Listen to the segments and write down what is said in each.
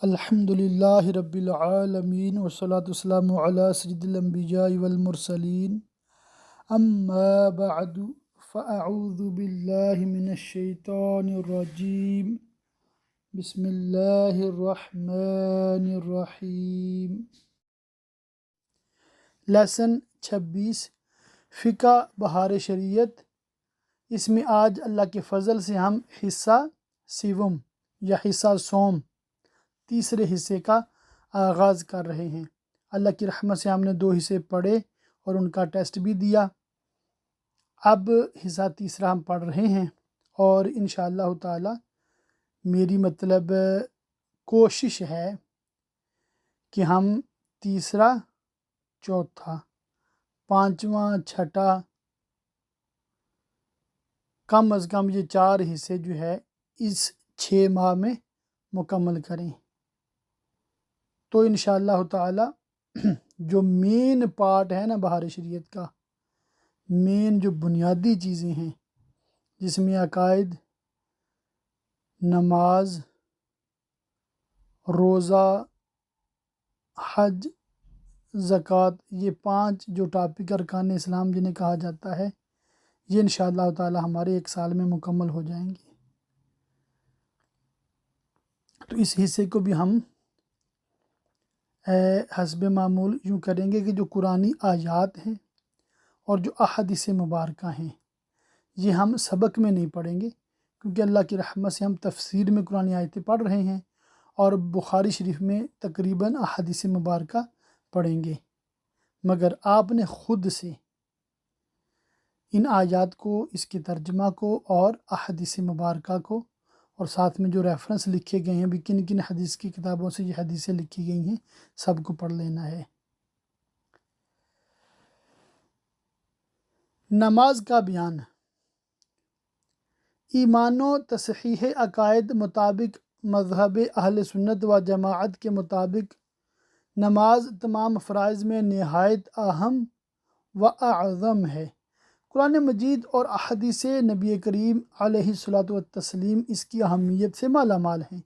الحمد للہ رب العالمین والصلاة والسلام علی سید الانبیاء والمرسلین اما بعد فاعوذ باللہ من الشیطان الرجیم بسم اللہ الرحمن الرحیم۔ لیسن 26 فقہ بہار شریعت۔ اس میں آج اللہ کے فضل سے ہم حصہ سیوم یا حصہ سوم تیسرے حصے کا آغاز کر رہے ہیں۔ اللہ کی رحمت سے ہم نے 2 حصے پڑھے اور ان کا ٹیسٹ بھی دیا۔ اب حصہ تیسرا ہم پڑھ رہے ہیں اور انشاءاللہ تعالی میری کوشش ہے کہ ہم تیسرا، چوتھا، پانچواں، چھٹا، کم از کم یہ 4 حصے جو ہے اس 6 ماہ میں مکمل کریں۔ تو انشاءاللہ تعالی جو مین پارٹ ہے نا بہار شریعت کا، مین جو بنیادی چیزیں ہیں جس میں عقائد، نماز، روزہ، حج، زکوٰۃ، یہ 5 جو ٹاپک ارکان اسلام جنہیں کہا جاتا ہے، یہ انشاءاللہ تعالی ہمارے 1 سال میں مکمل ہو جائیں گے۔ تو اس حصے کو بھی ہم حسب معمول یوں کریں گے کہ جو قرآنی آیات ہیں اور جو احادیث مبارکہ ہیں یہ ہم سبق میں نہیں پڑھیں گے، کیونکہ اللہ کی رحمت سے ہم تفسیر میں قرآنی آیتیں پڑھ رہے ہیں اور بخاری شریف میں تقریباً احادیث مبارکہ پڑھیں گے، مگر آپ نے خود سے ان آیات کو، اس کے ترجمہ کو اور احادیث مبارکہ کو، اور ساتھ میں جو ریفرنس لکھے گئے ہیں بھی کن کن حدیث کی کتابوں سے یہ حدیثیں لکھی گئی ہیں، سب کو پڑھ لینا ہے۔ نماز کا بیان۔ ایمان و تصحیح عقائد مطابق مذہب اہل سنت و جماعت کے مطابق نماز تمام فرائض میں نہایت اہم و اعظم ہے۔ قرآن مجید اور احادیث نبی کریم علیہ الصلوۃ والتسلیم اس کی اہمیت سے مالا مال ہیں۔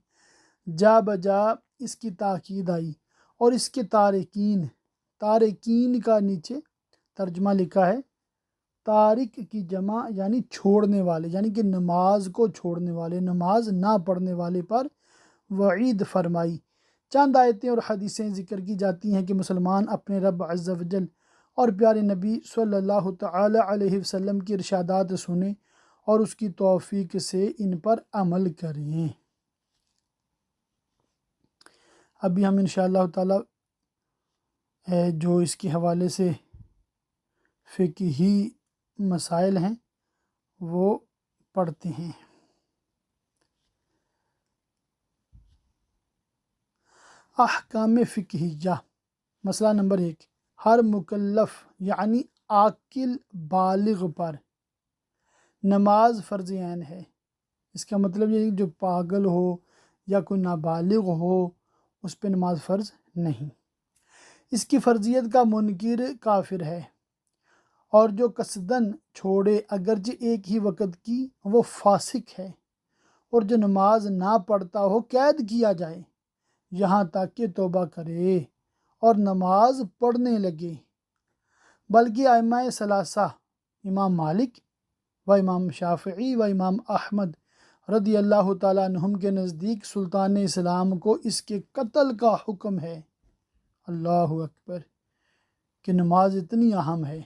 جا بجا اس کی تاکید آئی اور اس کے تارکین کا نیچے ترجمہ لکھا ہے، تارک کی جمع یعنی چھوڑنے والے، یعنی کہ نماز کو چھوڑنے والے، نماز نہ پڑھنے والے پر وعید فرمائی۔ چند آیتیں اور حدیثیں ذکر کی جاتی ہیں کہ مسلمان اپنے رب عز و جل اور پیارے نبی صلی اللہ تعالی علیہ وسلم کی ارشادات سنیں اور اس کی توفیق سے ان پر عمل کریں۔ ابھی ہم انشاءاللہ تعالی جو اس کے حوالے سے فقہی مسائل ہیں وہ پڑھتے ہیں۔ احکام فقہیہ۔ مسئلہ نمبر 1، ہر مکلف یعنی عاقل بالغ پر نماز فرض عین ہے۔ اس کا مطلب یہ ہے کہ جو پاگل ہو یا کوئی نابالغ ہو اس پہ نماز فرض نہیں۔ اس کی فرضیت کا منکر کافر ہے، اور جو قصداً چھوڑے اگرچہ ایک ہی وقت کی وہ فاسق ہے، اور جو نماز نہ پڑھتا ہو قید کیا جائے یہاں تک کہ توبہ کرے اور نماز پڑھنے لگے۔ بلکہ ائمہ ثلاثہ امام مالک و امام شافعی و امام احمد رضی اللہ تعالیٰ عنہم کے نزدیک سلطان اسلام کو اس کے قتل کا حکم ہے۔ اللہ اکبر، کہ نماز اتنی اہم ہے۔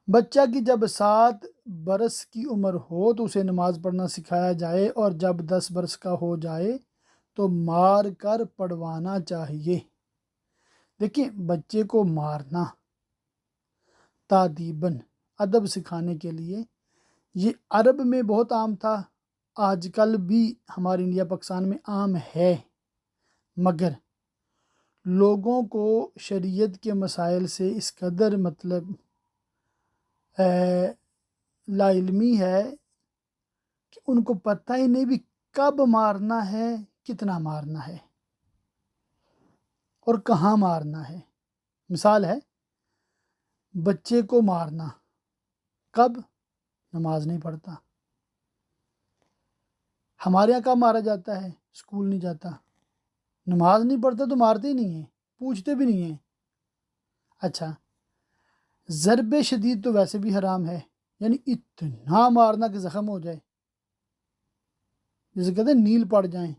بچہ کی جب 7 برس کی عمر ہو تو اسے نماز پڑھنا سکھایا جائے، اور جب 10 برس کا ہو جائے تو مار کر پڑھوانا چاہیے۔ دیکھیں، بچے کو مارنا تادیباً، ادب سکھانے کے لیے، یہ عرب میں بہت عام تھا، آج کل بھی ہمارے انڈیا پاکستان میں عام ہے، مگر لوگوں کو شریعت کے مسائل سے اس قدر لا علمی ہے کہ ان کو پتہ ہی نہیں بھی کب مارنا ہے، کتنا مارنا ہے اور کہاں مارنا ہے۔ مثال ہے، بچے کو مارنا کب؟ نماز نہیں پڑھتا۔ ہمارے یہاں کب مارا جاتا ہے؟ اسکول نہیں جاتا، نماز نہیں پڑھتا تو مارتے ہی نہیں ہیں، پوچھتے بھی نہیں ہیں۔ اچھا، ضرب شدید تو ویسے بھی حرام ہے، یعنی اتنا مارنا کہ زخم ہو جائے، جسے کہتے ہیں نیل پڑ جائیں،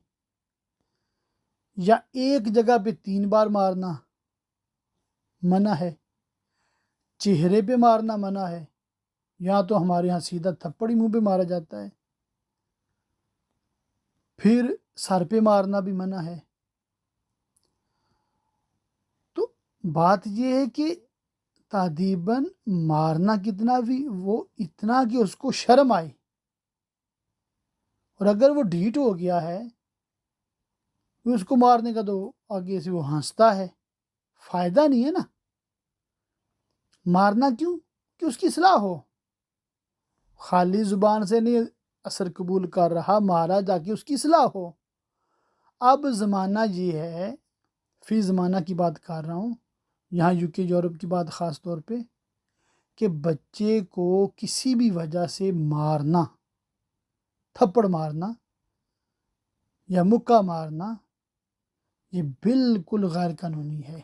یا ایک جگہ پہ 3 بار مارنا منع ہے، چہرے پہ مارنا منع ہے، یا تو ہمارے ہاں سیدھا تھپڑ ہی منہ پہ مارا جاتا ہے، پھر سر پہ مارنا بھی منع ہے۔ تو بات یہ ہے کہ تادیباً مارنا کتنا بھی، وہ اتنا کہ اس کو شرم آئے، اور اگر وہ ڈھیٹ ہو گیا ہے اس کو مارنے کا تو آگے سے وہ ہنستا ہے، فائدہ نہیں ہے نا۔ مارنا کیوں؟ کہ اس کی اصلاح ہو، خالی زبان سے نہیں اثر قبول کر رہا، مارا جا کے اس کی اصلاح ہو۔ اب زمانہ یہ ہے، فی زمانہ کی بات کر رہا ہوں، یہاں UK یورپ کی بات خاص طور پہ، کہ بچے کو کسی بھی وجہ سے مارنا، تھپڑ مارنا یا مکہ مارنا، یہ بالکل غیر قانونی ہے۔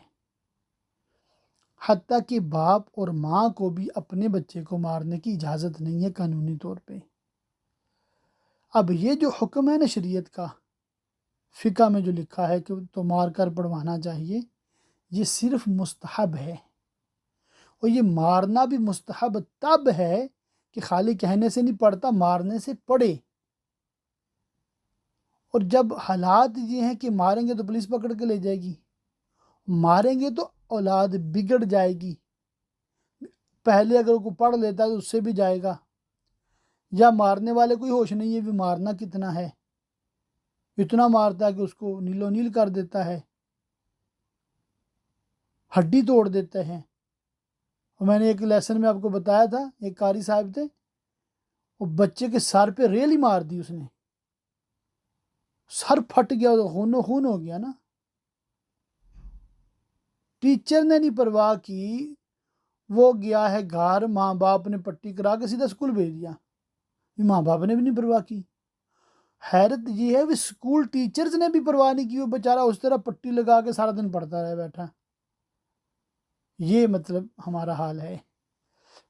حتیٰ کہ باپ اور ماں کو بھی اپنے بچے کو مارنے کی اجازت نہیں ہے قانونی طور پہ۔ اب یہ جو حکم ہے نا شریعت کا، فقہ میں جو لکھا ہے کہ تو مار کر پڑھوانا چاہیے، یہ صرف مستحب ہے، اور یہ مارنا بھی مستحب تب ہے کہ خالی کہنے سے نہیں پڑھتا، مارنے سے پڑھے۔ اور جب حالات یہ ہیں کہ ماریں گے تو پولیس پکڑ کے لے جائے گی، ماریں گے تو اولاد بگڑ جائے گی، پہلے اگر کوئی پڑھ لیتا ہے تو اس سے بھی جائے گا، یا مارنے والے کوئی ہوش نہیں ہے بھی مارنا کتنا ہے، اتنا مارتا ہے کہ اس کو نیلو نیل کر دیتا ہے، ہڈی توڑ دیتے ہیں۔ اور میں نے ایک لیسن میں آپ کو بتایا تھا، ایک قاری صاحب تھے، وہ بچے کے سر پہ ریل ہی مار دی اس نے، سر پھٹ گیا، خون و خون ہو گیا نا۔ ٹیچر نے نہیں پرواہ کی، وہ گیا ہے گھر، ماں باپ نے پٹی کرا کے سیدھا اسکول بھیج دیا، ماں باپ نے بھی نہیں پرواہ کی۔ حیرت یہ ہے کہ اسکول ٹیچرز نے بھی پرواہ نہیں کی، وہ بیچارہ اس طرح پٹی لگا کے سارا دن پڑھتا رہے بیٹھا۔ یہ مطلب ہمارا حال ہے۔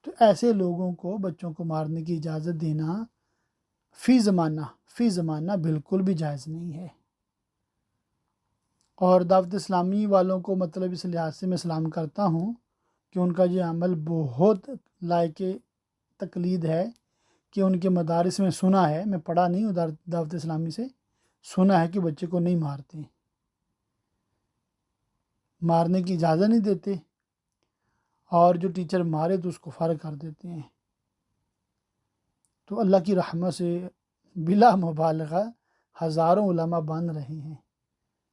تو ایسے لوگوں کو بچوں کو مارنے کی اجازت دینا فی زمانہ بالکل بھی جائز نہیں ہے۔ اور دعوت اسلامی والوں کو مطلب اس لحاظ سے میں سلام کرتا ہوں کہ ان کا یہ عمل بہت لائق تقلید ہے، کہ ان کے مدارس میں سنا ہے، میں پڑھا نہیں ہوں دعوت اسلامی سے، سنا ہے کہ بچے کو نہیں مارتے، مارنے کی اجازت نہیں دیتے، اور جو ٹیچر مارے تو اس کو فارغ کر دیتے ہیں۔ تو اللہ کی رحمت سے بلا مبالغہ ہزاروں علماء بن رہے ہیں،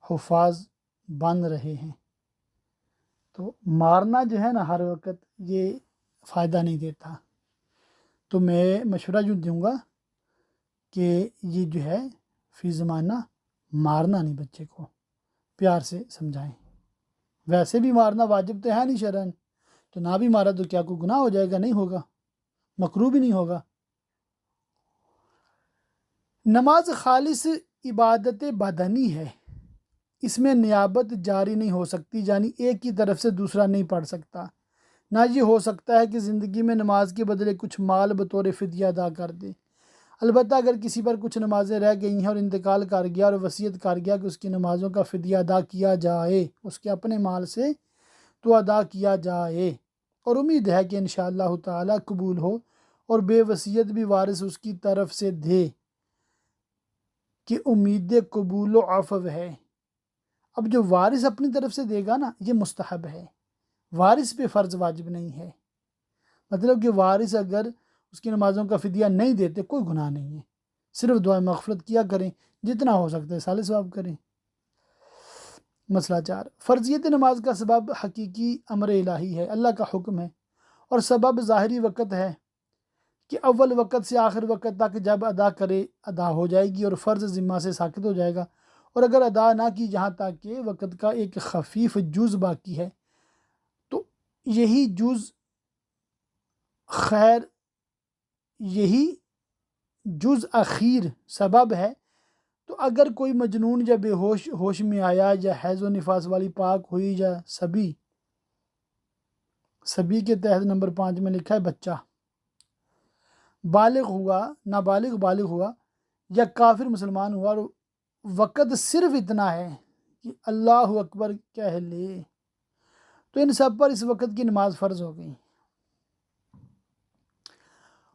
حفاظ بن رہے ہیں۔ تو مارنا جو ہے نا ہر وقت یہ فائدہ نہیں دیتا۔ تو میں مشورہ جو دوں گا کہ یہ جو ہے فی زمانہ مارنا نہیں، بچے کو پیار سے سمجھائیں۔ ویسے بھی مارنا واجب تو ہے نہیں شرعاً، تو نہ بھی مارا تو کیا کوئی گناہ ہو جائے گا؟ نہیں ہوگا، مکروہ بھی نہیں ہوگا۔ نماز خالص عبادت بدنی ہے، اس میں نیابت جاری نہیں ہو سکتی، یعنی ایک کی طرف سے دوسرا نہیں پڑھ سکتا۔ نہ یہ ہو سکتا ہے کہ زندگی میں نماز کے بدلے کچھ مال بطور فدیہ ادا کر دے۔ البتہ اگر کسی پر کچھ نمازیں رہ گئی ہیں اور انتقال کر گیا اور وصیت کر گیا کہ اس کی نمازوں کا فدیہ ادا کیا جائے، اس کے اپنے مال سے تو ادا کیا جائے، اور امید ہے کہ انشاءاللہ تعالی قبول ہو، اور بے وصیت بھی وارث اس کی طرف سے دے، کہ امید قبول و عفو ہے۔ اب جو وارث اپنی طرف سے دے گا نا، یہ مستحب ہے، وارث پہ فرض واجب نہیں ہے۔ مطلب کہ وارث اگر اس کی نمازوں کا فدیہ نہیں دیتے کوئی گناہ نہیں ہے، صرف دعا مغفرت کیا کریں، جتنا ہو سکتا ہے سال ثواب کریں۔ مسئلہ 4، فرضیت نماز کا سبب حقیقی امر الہی ہے، اللہ کا حکم ہے، اور سبب ظاہری وقت ہے کہ اول وقت سے آخر وقت تک جب ادا کرے ادا ہو جائے گی اور فرض ذمہ سے ساقط ہو جائے گا، اور اگر ادا نہ کی جہاں تک کہ وقت کا ایک خفیف جز باقی ہے، تو یہی جز اخیر سبب ہے تو اگر کوئی مجنون یا بے ہوش میں آیا، یا حیض و نفاس والی پاک ہوئی، یا سبی کے تحت نمبر 5 میں لکھا ہے بچہ بالغ ہوا، نابالغ بالغ ہوا، یا کافر مسلمان ہوا، اور وقت صرف اتنا ہے کہ اللہ اکبر کہہ لے، تو ان سب پر اس وقت کی نماز فرض ہو گئی۔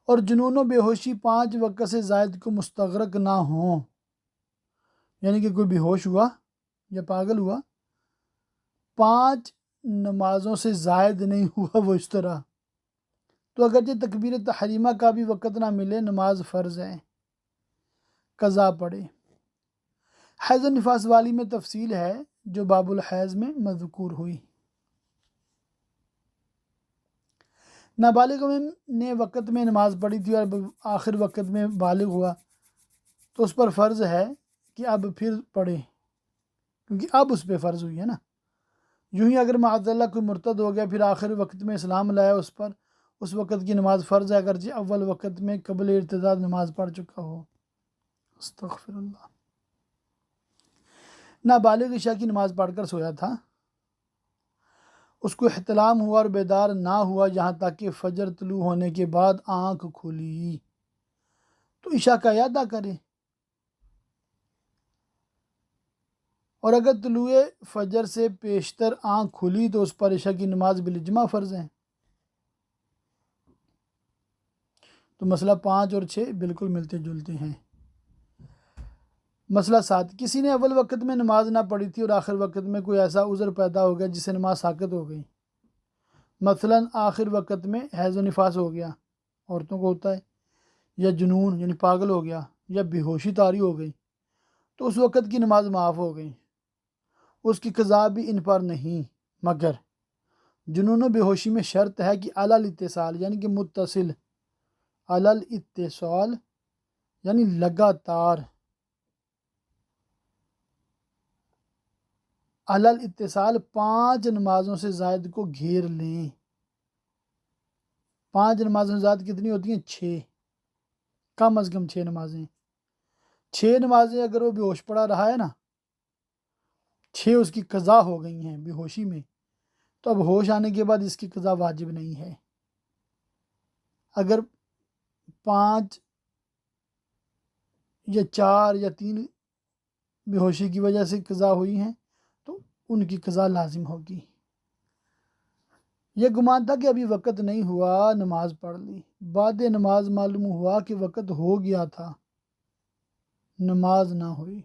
اور جنون و بے ہوشی 5 وقت سے زائد کو مستغرق نہ ہوں، یعنی کہ کوئی بے ہوش ہوا یا پاگل ہوا، 5 نمازوں سے زائد نہیں ہوا وہ اس طرح، تو اگرچہ تکبیر تحریمہ کا بھی وقت نہ ملے، نماز فرض ہے، قضا پڑے۔ حیض و نفاس والی میں تفصیل ہے جو باب الحیض میں مذکور ہوئی۔ نابالغ نے وقت میں نماز پڑھی تھی اور آخر وقت میں بالغ ہوا، تو اس پر فرض ہے کہ اب پھر پڑھے، کیونکہ اب اس پہ فرض ہوئی ہے نا۔ یوں ہی اگر معاذ اللہ کوئی مرتد ہو گیا پھر آخر وقت میں اسلام لایا، اس پر اس وقت کی نماز فرض ہے، اگرچہ اول وقت میں قبل ارتداد نماز پڑھ چکا ہو۔ استغفر اللہ۔ نابالغ عشاء کی نماز پڑھ کر سویا تھا، اس کو احتلام ہوا اور بیدار نہ ہوا یہاں تک کہ فجر طلوع ہونے کے بعد آنکھ کھلی، تو عشاء کا ادا کرے، اور اگر طلوع فجر سے پیشتر آنکھ کھلی تو اس پر عشاء کی نماز بالاجماع فرض ہے۔ تو مسئلہ 5 اور 6 بالکل ملتے جلتے ہیں۔ مسئلہ 7، کسی نے اول وقت میں نماز نہ پڑھی تھی اور آخر وقت میں کوئی ایسا عذر پیدا ہو گیا جس سے نماز ساقط ہو گئی، مثلا آخر وقت میں حیض و نفاس ہو گیا، عورتوں کو ہوتا ہے، یا جنون یعنی پاگل ہو گیا، یا بے ہوشی طاری ہو گئی، تو اس وقت کی نماز معاف ہو گئی، اس کی قضا بھی ان پر نہیں، مگر جنون و بے ہوشی میں شرط ہے کہ علی الاتصال یعنی کہ متصل، علی الاتصال یعنی لگاتار، علی الاتصال 5 نمازوں سے زائد کو گھیر لیں۔ 5 نمازوں سے زائد کتنی ہوتی ہیں؟ 6، کم از کم 6 نمازیں۔ 6 نمازیں اگر وہ بے ہوش پڑا رہا ہے نا، 6 اس کی قضا ہو گئی ہیں بے ہوشی میں، تو اب ہوش آنے کے بعد اس کی قضا واجب نہیں ہے۔ اگر 5 یا 4 یا 3 بے ہوشی کی وجہ سے قضا ہوئی ہیں تو ان کی قضا لازم ہوگی۔ یہ گمان تھا کہ ابھی وقت نہیں ہوا، نماز پڑھ لی، بعد نماز معلوم ہوا کہ وقت ہو گیا تھا، نماز نہ ہوئی۔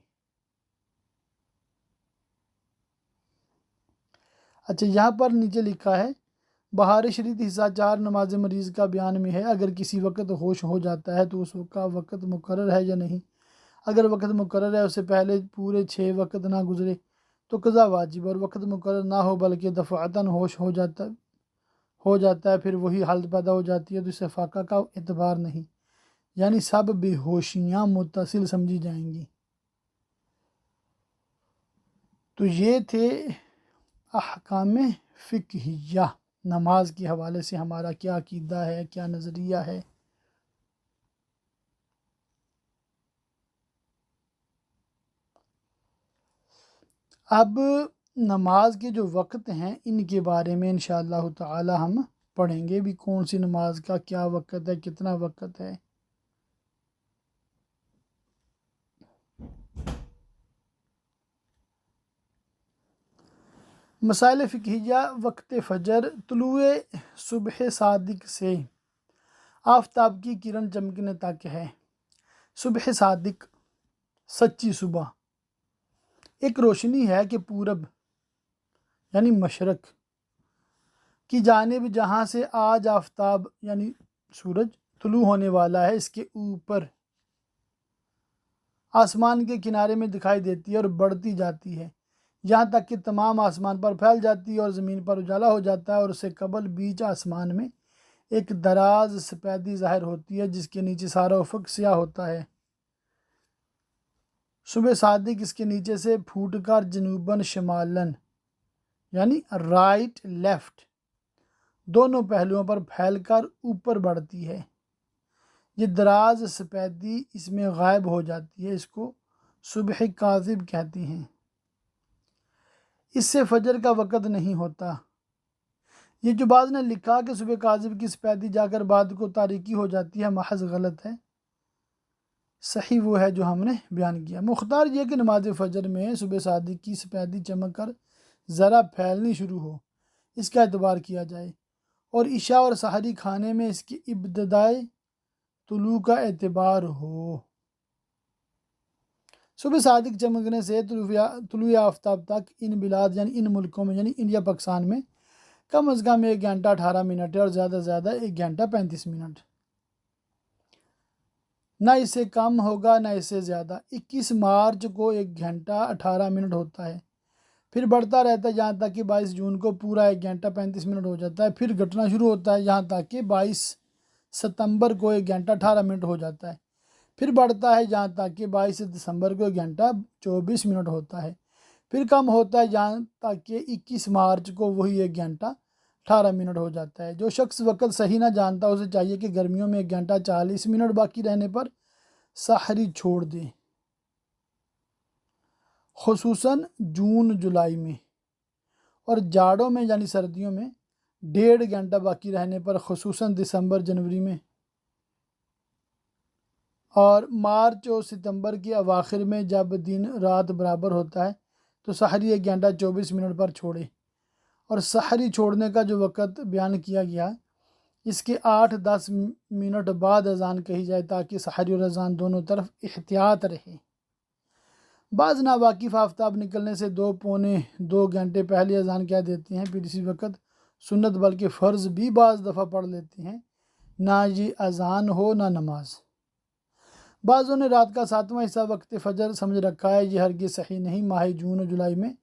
اچھا، یہاں پر نیچے لکھا ہے بہار شریعت حصہ 4 نماز مریض کا بیان میں ہے، اگر کسی وقت ہوش ہو جاتا ہے تو اس کا وقت مقرر ہے یا نہیں؟ اگر وقت مقرر ہے، اس سے پہلے پورے 6 وقت نہ گزرے تو قضا واجب، اور وقت مقرر نہ ہو بلکہ دفعتاً ہوش ہو جاتا ہے پھر وہی حالت پیدا ہو جاتی ہے تو اس سے فاقہ کا اعتبار نہیں، یعنی سب بے ہوشیاں متصل سمجھی جائیں گی۔ تو یہ تھے احکام فقہیہ، نماز کے حوالے سے ہمارا کیا عقیدہ ہے، کیا نظریہ ہے۔ اب نماز کے جو وقت ہیں ان کے بارے میں انشاءاللہ تعالی ہم پڑھیں گے بھی، کون سی نماز کا کیا وقت ہے، کتنا وقت ہے۔ مسائل فقہیہ، وقت فجر طلوع صبح صادق سے آفتاب کی کرن چمکنے تک ہے۔ صبح صادق سچی صبح ایک روشنی ہے کہ پورب یعنی مشرق کی جانب جہاں سے آج آفتاب یعنی سورج طلوع ہونے والا ہے، اس کے اوپر آسمان کے کنارے میں دکھائی دیتی ہے اور بڑھتی جاتی ہے یہاں تک کہ تمام آسمان پر پھیل جاتی ہے اور زمین پر اجالا ہو جاتا ہے، اور اس سے قبل بیچ آسمان میں ایک دراز سپیدی ظاہر ہوتی ہے جس کے نیچے سارا افق سیاہ ہوتا ہے۔ صبح صادق اس کے نیچے سے پھوٹ کر جنوباً شمالاً یعنی رائٹ لیفٹ دونوں پہلوؤں پر پھیل کر اوپر بڑھتی ہے۔ یہ دراز سپیدی اس میں غائب ہو جاتی ہے، اس کو صبح کاذب کہتی ہیں۔ اس سے فجر کا وقت نہیں ہوتا۔ یہ جو بعض نے لکھا کہ صبح کاذب کی سپیدی جا کر بعد کو تاریکی ہو جاتی ہے، محض غلط ہے۔ صحیح وہ ہے جو ہم نے بیان کیا۔ مختار یہ کہ نماز فجر میں صبح صادق کی سپیدی چمک کر ذرا پھیلنی شروع ہو، اس کا اعتبار کیا جائے، اور عشاء اور سحری کھانے میں اس کی ابتدائے طلوع کا اعتبار ہو۔ صبح صادق چمکنے سے طلوع آفتاب تک ان بلاد یعنی ان ملکوں میں یعنی انڈیا پاکستان میں کم از کم 1 گھنٹہ 18 منٹ ہے، اور زیادہ سے زیادہ 1 گھنٹہ 35 منٹ۔ نہ اس سے کم ہوگا نہ اس سے زیادہ۔ 21 مارچ کو 1 گھنٹہ 18 منٹ ہوتا ہے، پھر بڑھتا رہتا ہے یہاں تک کہ 22 جون کو پورا 1 گھنٹہ 35 منٹ ہو جاتا ہے، پھر گھٹنا شروع ہوتا ہے یہاں تک کہ 22 ستمبر کو 1 گھنٹہ 18 منٹ ہو جاتا ہے، پھر بڑھتا ہے یہاں تک کہ 22 دسمبر کو 1 گھنٹہ 24 منٹ ہوتا ہے، پھر کم ہوتا ہے یہاں تک کہ 21 مارچ کو وہی 1 گھنٹہ 18 منٹ ہو جاتا ہے۔ جو شخص وقت صحیح نہ جانتا اسے چاہیے کہ گرمیوں میں 1 گھنٹہ 40 منٹ باقی رہنے پر سحری چھوڑ دے، خصوصاً جون جولائی میں، اور جاڑوں میں یعنی سردیوں میں 1.5 گھنٹہ باقی رہنے پر، خصوصاً دسمبر جنوری میں، اور مارچ اور ستمبر کے اواخر میں جب دن رات برابر ہوتا ہے تو سحری 1 گھنٹہ 24 منٹ پر چھوڑے۔ اور سحری چھوڑنے کا جو وقت بیان کیا گیا اس کے 8-10 منٹ بعد اذان کہی جائے تاکہ سحری اور اذان دونوں طرف احتیاط رہے۔ بعض ناواقف آفتاب نکلنے سے 2 گھنٹے پہلے اذان کہہ دیتے ہیں، پھر اسی وقت سنت بلکہ فرض بھی بعض دفعہ پڑھ لیتے ہیں، نہ یہ اذان ہو نہ نماز۔ بعضوں نے رات کا 7واں حصہ وقت فجر سمجھ رکھا ہے، یہ ہرگز صحیح نہیں۔ ماہ جون اور جولائی میں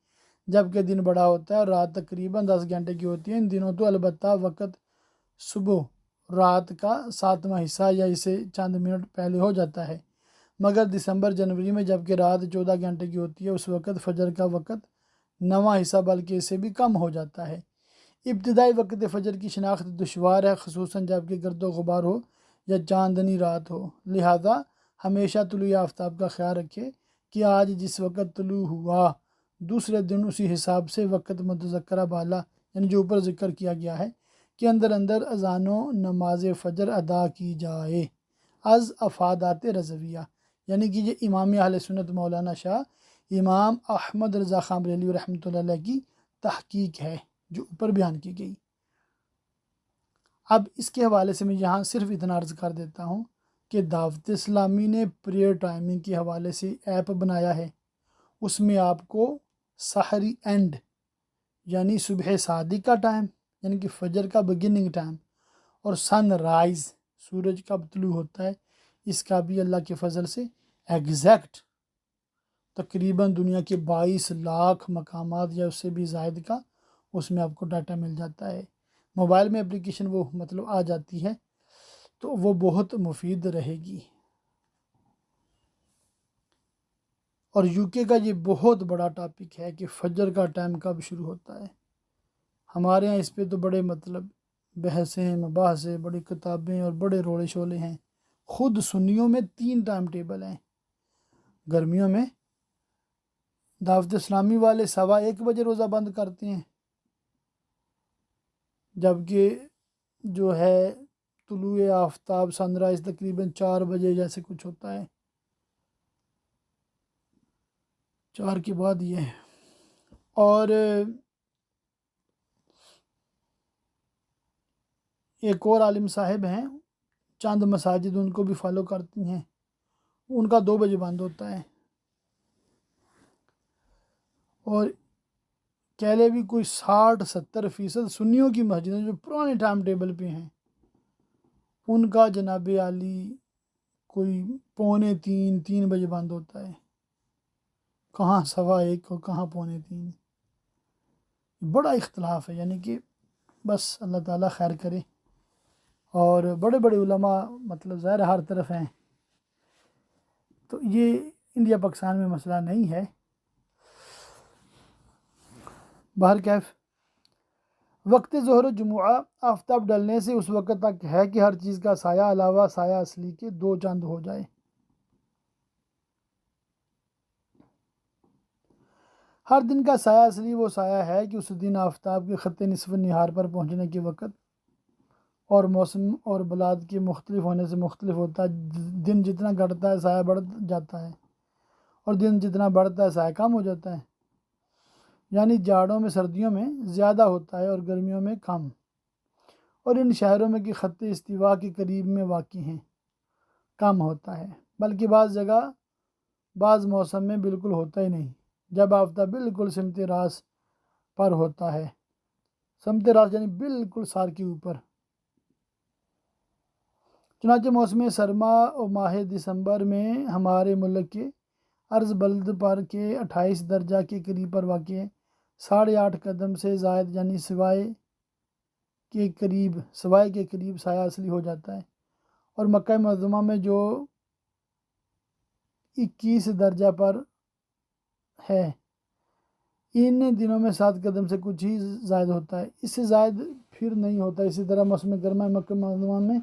جبکہ دن بڑا ہوتا ہے اور رات تقریباً 10 گھنٹے کی ہوتی ہے، ان دنوں تو البتہ وقت صبح رات کا 7واں حصہ یا اسے چند منٹ پہلے ہو جاتا ہے، مگر دسمبر جنوری میں جبکہ رات 14 گھنٹے کی ہوتی ہے اس وقت فجر کا وقت 9واں حصہ بلکہ اس سے بھی کم ہو جاتا ہے۔ ابتدائی وقت فجر کی شناخت دشوار ہے، خصوصاً جبکہ گرد و غبار ہو یا چاندنی رات ہو، لہذا ہمیشہ طلوع آفتاب کا خیال رکھے کہ آج جس وقت طلوع ہوا دوسرے دن اسی حساب سے وقت متذکرہ بالا یعنی جو اوپر ذکر کیا گیا ہے کہ اندر اذان و نماز فجر ادا کی جائے از افادات رضویہ، یعنی کہ یہ امام اہل سنت مولانا شاہ امام احمد رضا خان بریلوی رحمۃ اللہ علیہ کی تحقیق ہے جو اوپر بیان کی گئی۔ اب اس کے حوالے سے میں یہاں صرف اتنا عرض کر دیتا ہوں کہ دعوت اسلامی نے پریئر ٹائمنگ کے حوالے سے ایپ بنایا ہے، اس میں آپ کو سحری اینڈ یعنی صبح صادق کا ٹائم یعنی کہ فجر کا بگننگ ٹائم، اور سن رائز سورج کب طلوع ہوتا ہے اس کا بھی اللہ کے فضل سے ایگزیکٹ تقریباً دنیا کے 22 لاکھ مقامات یا اس سے بھی زائد کا اس میں آپ کو ڈاٹا مل جاتا ہے۔ موبائل میں اپلیکیشن وہ آ جاتی ہے تو وہ بہت مفید رہے گی۔ اور UK کا یہ بہت بڑا ٹاپک ہے کہ فجر کا ٹائم کب شروع ہوتا ہے۔ ہمارے ہاں اس پہ تو بڑے بحثیں مباحثیں بڑی کتابیں اور بڑے روڑے شولے ہیں۔ خود سنیوں میں 3 ٹائم ٹیبل ہیں۔ گرمیوں میں دعوت اسلامی والے 1:15 بجے روزہ بند کرتے ہیں، جبکہ جو ہے طلوع آفتاب سن رائز تقریباً 4 بجے جیسے کچھ ہوتا ہے، 4 کے بعد یہ ہے۔ اور ایک اور عالم صاحب ہیں، چند مساجد ان کو بھی فالو کرتی ہیں، ان کا 2 بجے بند ہوتا ہے۔ اور کہہ لے بھی کوئی 60-70% سنیوں کی مسجدیں جو پرانے ٹائم ٹیبل پہ ہیں ان کا جناب عالی کوئی 2:45-3 بجے بند ہوتا ہے، کہاں 1:15 اور کہاں 2:45۔ بڑا اختلاف ہے، یعنی کہ بس اللہ تعالیٰ خیر کرے۔ اور بڑے بڑے علماء ظاہر ہر طرف ہیں، تو یہ انڈیا پاکستان میں مسئلہ نہیں ہے۔ بہرکیف وقت ظہر و جمعہ آفتاب ڈلنے سے اس وقت تک ہے کہ ہر چیز کا سایہ علاوہ سایہ اصلی کے 2 چاند ہو جائے۔ ہر دن کا سایہ اصلی وہ سایہ ہے کہ اس دن آفتاب کے خط نصف نہار پر پہنچنے کے وقت اور موسم اور بلاد کے مختلف ہونے سے مختلف ہوتا ہے۔ دن جتنا گھٹتا ہے سایہ بڑھ جاتا ہے، اور دن جتنا بڑھتا ہے سایہ کم ہو جاتا ہے، یعنی جاڑوں میں سردیوں میں زیادہ ہوتا ہے اور گرمیوں میں کم۔ اور ان شہروں میں کہ خط استوا کے قریب میں واقع ہیں کم ہوتا ہے، بلکہ بعض جگہ بعض موسم میں بالکل ہوتا ہی نہیں، جب آفتاب بالکل سمت راس پر ہوتا ہے، سمت راس یعنی بالکل سار کے اوپر۔ چنانچہ موسم سرما اور ماہ دسمبر میں ہمارے ملک کے عرض بلد پر کے 28 درجہ کے قریب پر واقع ہے، 8.5 قدم سے زائد یعنی سوائے کے قریب سایہ اصلی ہو جاتا ہے، اور مکہ معظمہ میں جو 21 درجہ پر ہے ان دنوں میں 7 قدم سے کچھ ہی زائد ہوتا ہے، اس سے زائد پھر نہیں ہوتا۔ اسی طرح موسم گرما مکہ معظمہ میں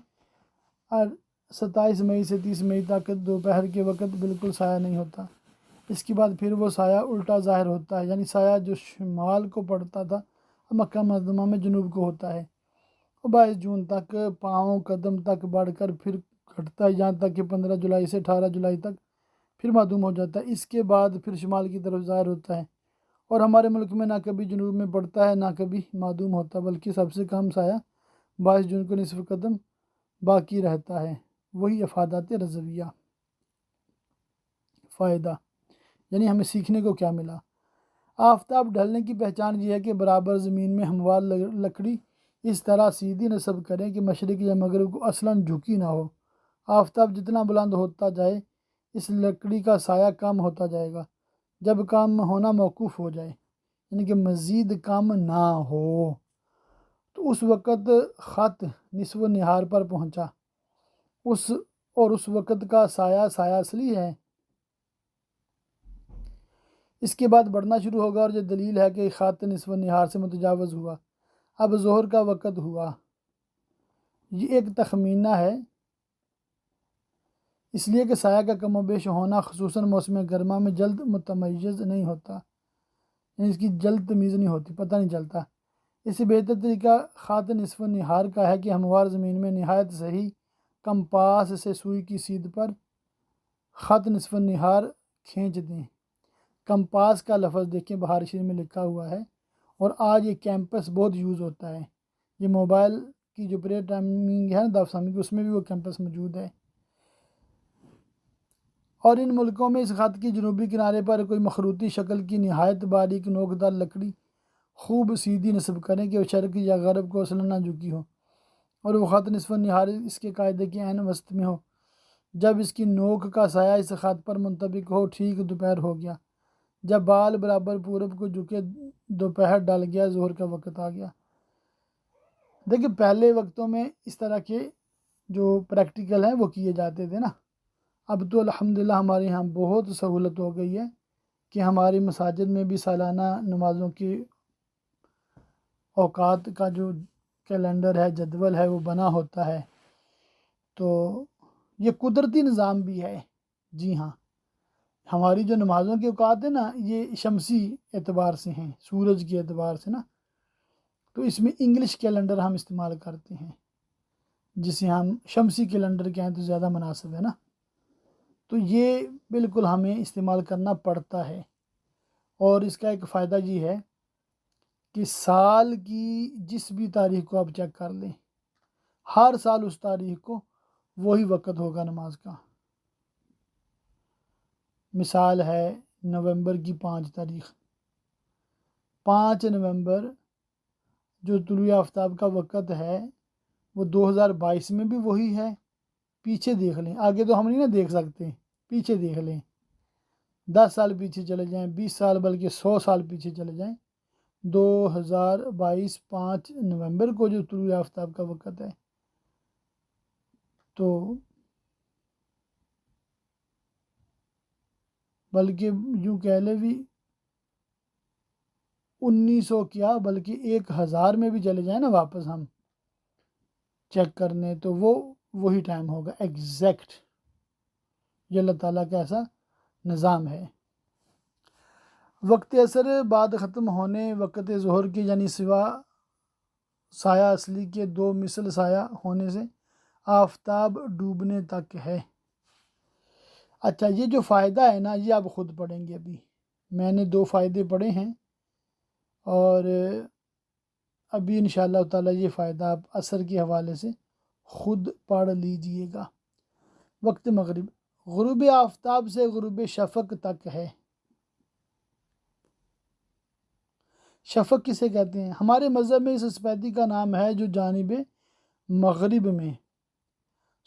27 مئی سے 30 مئی تک دوپہر کے وقت بالکل سایہ نہیں ہوتا، اس کے بعد پھر وہ سایہ الٹا ظاہر ہوتا ہے، یعنی سایہ جو شمال کو پڑتا تھا مکہ معظمہ میں جنوب کو ہوتا ہے، اور 22 جون تک پاؤں قدم تک بڑھ کر پھر گھٹتا ہے، یہاں تک کہ 15 جولائی سے 18 جولائی تک پھر معدوم ہو جاتا ہے، اس کے بعد پھر شمال کی طرف ظاہر ہوتا ہے، اور ہمارے ملک میں نہ کبھی جنوب میں پڑتا ہے نہ کبھی معدوم ہوتا، بلکہ سب سے کم سایہ 22 جون کو نصف قدم باقی رہتا ہے۔ وہی افادات رضویہ۔ فائدہ یعنی ہمیں سیکھنے کو کیا ملا؟ آفتاب ڈھلنے کی پہچان یہ ہے کہ برابر زمین میں ہموار لکڑی اس طرح سیدھی نصب کریں کہ مشرق یا مغرب کو اصلاً جھکی نہ ہو۔ آفتاب جتنا بلند ہوتا جائے اس لکڑی کا سایہ کم ہوتا جائے گا، جب کم ہونا موقوف ہو جائے یعنی کہ مزید کم نہ ہو تو اس وقت خط نصف نہار پر پہنچا، اس وقت کا سایہ اصلی ہے۔ اس کے بعد بڑھنا شروع ہوگا، اور یہ دلیل ہے کہ خط نصف نہار سے متجاوز ہوا، اب ظہر کا وقت ہوا۔ یہ ایک تخمینہ ہے، اس لیے کہ سایہ کا کم و بیش ہونا خصوصاً موسم گرما میں جلد متمیز نہیں ہوتا، یعنی اس کی جلد تمیز نہیں ہوتی، پتہ نہیں چلتا۔ اس سے بہتر طریقہ خط نصف نہار کا ہے کہ ہموار زمین میں نہایت صحیح کمپاس سے سوئی کی سیدھ پر خط نصف نہار کھینچ دیں۔ کمپاس کا لفظ دیکھیں بہار شریف میں لکھا ہوا ہے، اور آج یہ کیمپس بہت یوز ہوتا ہے، یہ موبائل کی جو پرے ٹائمنگ ہے نا دافسامی کی، اس میں بھی وہ کیمپس موجود ہے۔ اور ان ملکوں میں اس خط کی جنوبی کنارے پر کوئی مخروطی شکل کی نہایت باریک نوکدار لکڑی خوب سیدھی نصب کریں کہ وہ شرق یا غرب کو اصلاً نہ جھکی ہو، اور وہ خط نصف نہار اس کے قاعدے کے عین وسط میں ہو، جب اس کی نوک کا سایہ اس خط پر منطبق ہو۔ ٹھیک دوپہر ہو گیا، جب بال برابر پورب کو جھکے، دوپہر ڈل گیا، ظہر کا وقت آ گیا۔ دیکھیں پہلے وقتوں میں اس طرح کے جو پریکٹیکل ہیں وہ کیے جاتے تھے نا، اب تو الحمدللہ ہمارے یہاں بہت سہولت ہو گئی ہے کہ ہماری مساجد میں بھی سالانہ نمازوں کی اوقات کا جو کیلنڈر ہے، جدول ہے، وہ بنا ہوتا ہے، تو یہ قدرتی نظام بھی ہے۔ جی ہاں، ہماری جو نمازوں کے اوقات ہیں نا یہ شمسی اعتبار سے ہیں، سورج کے اعتبار سے نا، تو اس میں انگلش کیلنڈر ہم استعمال کرتے ہیں، جسے ہم شمسی کیلنڈر کہیں تو زیادہ مناسب ہے نا، تو یہ بالکل ہمیں استعمال کرنا پڑتا ہے۔ اور اس کا ایک فائدہ یہ ہے کہ سال کی جس بھی تاریخ کو آپ چیک کر لیں، ہر سال اس تاریخ کو وہی وقت ہوگا نماز کا۔ مثال ہے نومبر کی 5 تاریخ، 5 نومبر جو طلوع آفتاب کا وقت ہے وہ 2022 میں بھی وہی ہے۔ پیچھے دیکھ لیں، آگے تو ہم نہیں نا دیکھ سکتے، پیچھے دیکھ لیں، 10 سال پیچھے چلے جائیں، 20 سال بلکہ 100 سال پیچھے چلے جائیں، 2022 5 نومبر کو جو طلوع آفتاب کا وقت ہے، تو بلکہ یوں کہہ لیں بھی 1900 کیا بلکہ 1000 میں بھی چلے جائیں نا واپس ہم چیک کرنے، تو وہ وہی ٹائم ہوگا ایگزیکٹ۔ یہ اللہ تعالیٰ کا ایسا نظام ہے۔ وقت اثر بعد ختم ہونے وقت ظہر کی یعنی سوا سایہ اصلی کے 2 مثل سایہ ہونے سے آفتاب ڈوبنے تک ہے۔ اچھا یہ جو فائدہ ہے نا یہ آپ خود پڑھیں گے، ابھی میں نے 2 فائدے پڑھے ہیں اور ابھی انشاءاللہ تعالیٰ یہ فائدہ آپ عصر کے حوالے سے خود پڑھ لیجئے گا۔ وقت مغرب غروب آفتاب سے غروب شفق تک ہے۔ شفق کسے کہتے ہیں؟ ہمارے مذہب میں اس سپیدی کا نام ہے جو جانب مغرب میں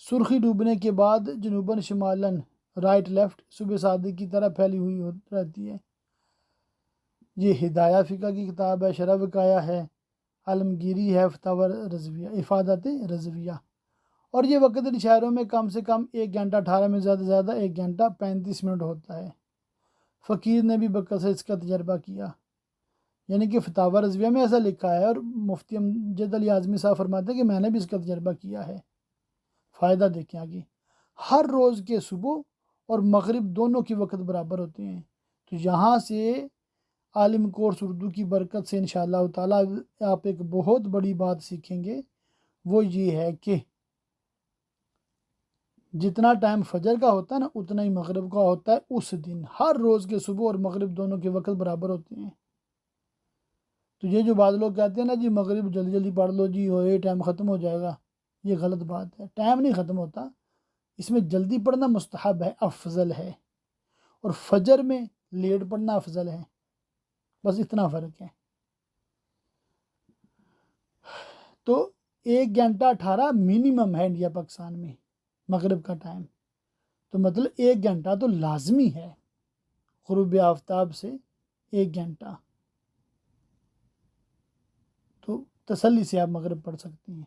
سرخی ڈوبنے کے بعد جنوباً شمالاً رائٹ لیفٹ صبح صادق کی طرح پھیلی ہوئی رہتی ہے۔ یہ ہدایہ فقہ کی کتاب ہے، شرح وقایہ ہے، عالمگیری ہے، فتاوی رضویہ، افادات رضویہ۔ اور یہ وقت ان شہروں میں کم سے کم 1 گھنٹہ 18 میں زیادہ سے زیادہ 1 گھنٹہ 35 منٹ ہوتا ہے۔ فقیر نے بھی بکر سے اس کا تجربہ کیا، یعنی کہ فتاوی رضویہ میں ایسا لکھا ہے، اور مفتی امجد علی اعظمی صاحب فرماتے ہیں کہ میں نے بھی اس کا تجربہ کیا ہے۔ فائدہ دیکھیں آگے، ہر روز کے صبح اور مغرب دونوں کے وقت برابر ہوتے ہیں۔ تو یہاں سے عالم کورس اردو کی برکت سے انشاءاللہ تعالیٰ آپ ایک بہت بڑی بات سیکھیں گے، وہ یہ ہے کہ جتنا ٹائم فجر کا ہوتا ہے نا اتنا ہی مغرب کا ہوتا ہے اس دن۔ ہر روز کے صبح اور مغرب دونوں کے وقت برابر ہوتے ہیں۔ تو یہ جو بعض لوگ کہتے ہیں نا جی مغرب جلدی جلدی پڑھ لو جی ہوئے ٹائم ختم ہو جائے گا، یہ غلط بات ہے۔ ٹائم نہیں ختم ہوتا، اس میں جلدی پڑھنا مستحب ہے، افضل ہے، اور فجر میں لیٹ پڑھنا افضل ہے، بس اتنا فرق ہے۔ تو 1 گھنٹہ 18 منیمم ہے انڈیا پاکستان میں مغرب کا ٹائم، تو مطلب 1 گھنٹہ تو لازمی ہے غروب آفتاب سے 1 گھنٹہ، تو تسلی سے آپ مغرب پڑھ سکتے ہیں۔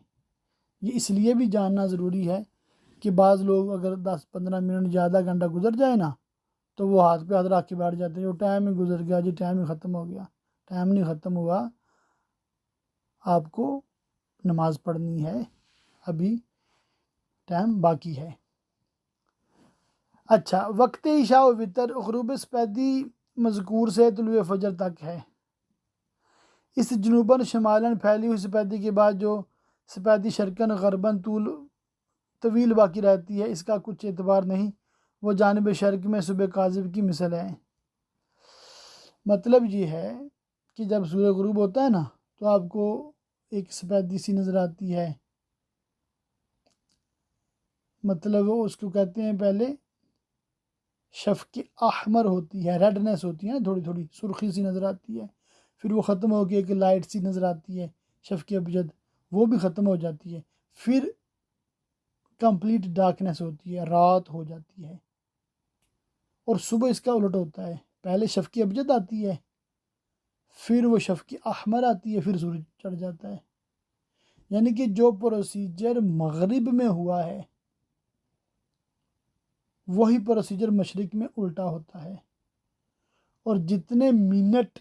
یہ اس لیے بھی جاننا ضروری ہے کہ بعض لوگ اگر 10-15 منٹ یا آدھا گھنٹہ گزر جائے نا تو وہ ہاتھ پہ ہاتھ رکھ کے بیٹھ جاتے ہیں، وہ ٹائم ہی گزر گیا جی، ٹائم ہی ختم ہو گیا۔ ٹائم نہیں ختم ہوا، آپ کو نماز پڑھنی ہے، ابھی ٹائم باقی ہے۔ اچھا وقت عشاء و وتر غروب سپیدی مذکور سے طلوع فجر تک ہے۔ اس جنوباً شمالاً پھیلی ہوئی سپیدی کے بعد جو سپیدی شرقاً غرباً طویل باقی رہتی ہے، اس کا کچھ اعتبار نہیں، وہ جانب شرق میں صبح کاذب کی مثل ہے۔ مطلب یہ ہے کہ جب سورج غروب ہوتا ہے نا تو آپ کو ایک سپیدی سی نظر آتی ہے، مطلب وہ اس کو کہتے ہیں پہلے شفق احمر ہوتی ہے، ریڈنس ہوتی ہے نا، تھوڑی تھوڑی سرخی سی نظر آتی ہے، پھر وہ ختم ہو کے ایک لائٹ سی نظر آتی ہے شفق ابجد، وہ بھی ختم ہو جاتی ہے، پھر کمپلیٹ ڈارکنیس ہوتی ہے، رات ہو جاتی ہے۔ اور صبح اس کا الٹ ہوتا ہے، پہلے شفق ابجد آتی ہے، پھر وہ شفق احمر آتی ہے، پھر سورج چڑھ جاتا ہے۔ یعنی کہ جو پروسیجر مغرب میں ہوا ہے وہی پروسیجر مشرق میں الٹا ہوتا ہے، اور جتنے منٹ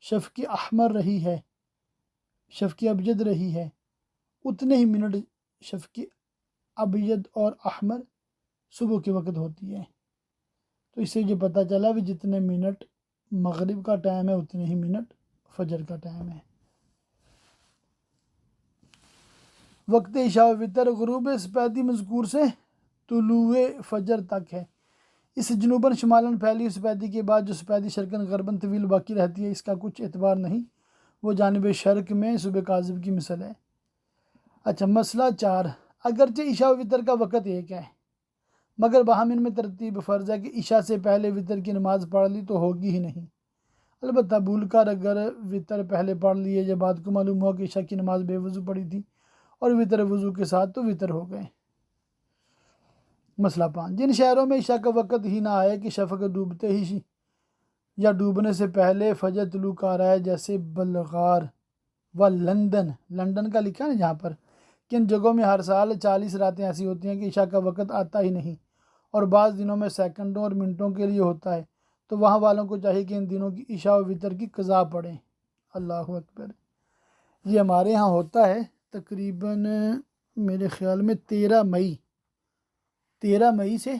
شفق احمر رہی ہے، شفق ابجد رہی ہے، اتنے ہی منٹ شفق ابیض اور احمر صبح کے وقت ہوتی ہے۔ تو اس سے یہ پتہ چلا بھی جتنے منٹ مغرب کا ٹائم ہے اتنے ہی منٹ فجر کا ٹائم ہے۔ وقت عشاء و وتر غروب سپیدی مذکور سے طلوع فجر تک ہے۔ اس جنوباً شمالاً پھیلی سپیدی کے بعد جو سپیدی شرقاً غرباً طویل باقی رہتی ہے، اس کا کچھ اعتبار نہیں، وہ جانب شرق میں صبح کاذب کی مثل ہے۔ اچھا مسئلہ 4، اگرچہ عشاء و وتر کا وقت ایک ہے مگر باہم ان میں ترتیب فرض ہے کہ عشاء سے پہلے وتر کی نماز پڑھ لی تو ہوگی ہی نہیں۔ البتہ بھول کر اگر وتر پہلے پڑھ لیے یا بعد کو معلوم ہوا کہ عشاء کی نماز بے وضو پڑھی تھی اور وتر وضو کے ساتھ تو وتر ہو گئے۔ مسئلہ 5، جن شہروں میں عشاء کا وقت ہی نہ آئے کہ شفق ڈوبتے ہی یا ڈوبنے سے پہلے فجر طلوع کا رہا ہے، جیسے بلغار و لندن، لندن کا لکھا ہے نا یہاں پر، کہ ان جگہوں میں ہر سال 40 راتیں ایسی ہوتی ہیں کہ عشاء کا وقت آتا ہی نہیں، اور بعض دنوں میں سیکنڈوں اور منٹوں کے لیے ہوتا ہے، تو وہاں والوں کو چاہیے کہ ان دنوں کی عشاء و وتر کی قضا پڑھیں۔ اللہ اکبر۔ یہ ہمارے ہاں ہوتا ہے تقریباً میرے خیال میں 13 مئی سے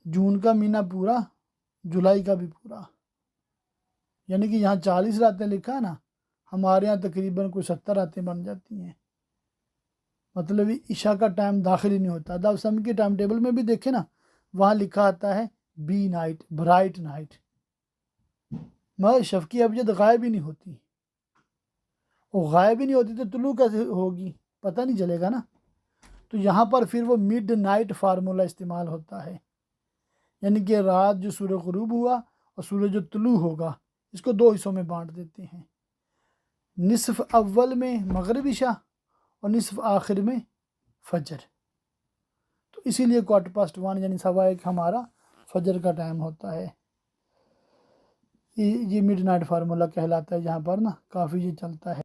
جون کا مہینہ پورا، جولائی کا بھی پورا، یعنی کہ یہاں 40 راتیں لکھا ہے نا، ہمارے یہاں تقریباً کوئی 70 راتیں بن جاتی ہیں، مطلب عشاء کا ٹائم داخل ہی نہیں ہوتا۔ اب سم کے ٹائم ٹیبل میں بھی دیکھیں نا، وہاں لکھا آتا ہے بی نائٹ، برائٹ نائٹ، مگر شفقی ابجد غائب ہی نہیں ہوتی، وہ غائب ہی نہیں ہوتی تو طلوع کیسے ہوگی، پتہ نہیں چلے گا نا۔ تو یہاں پر پھر وہ مڈ نائٹ فارمولا استعمال ہوتا ہے، یعنی کہ رات جو سورج غروب ہوا اور سورج جو طلوع ہوگا، اس کو 2 حصوں میں بانٹ دیتے ہیں، نصف اول میں مغرب عشاء اور نصف آخر میں فجر۔ تو اسی لیے 1:15 یعنی 1:15 ہمارا فجر کا ٹائم ہوتا ہے۔ یہ مڈ نائٹ فارمولا کہلاتا ہے، یہاں پر نا کافی یہ چلتا ہے۔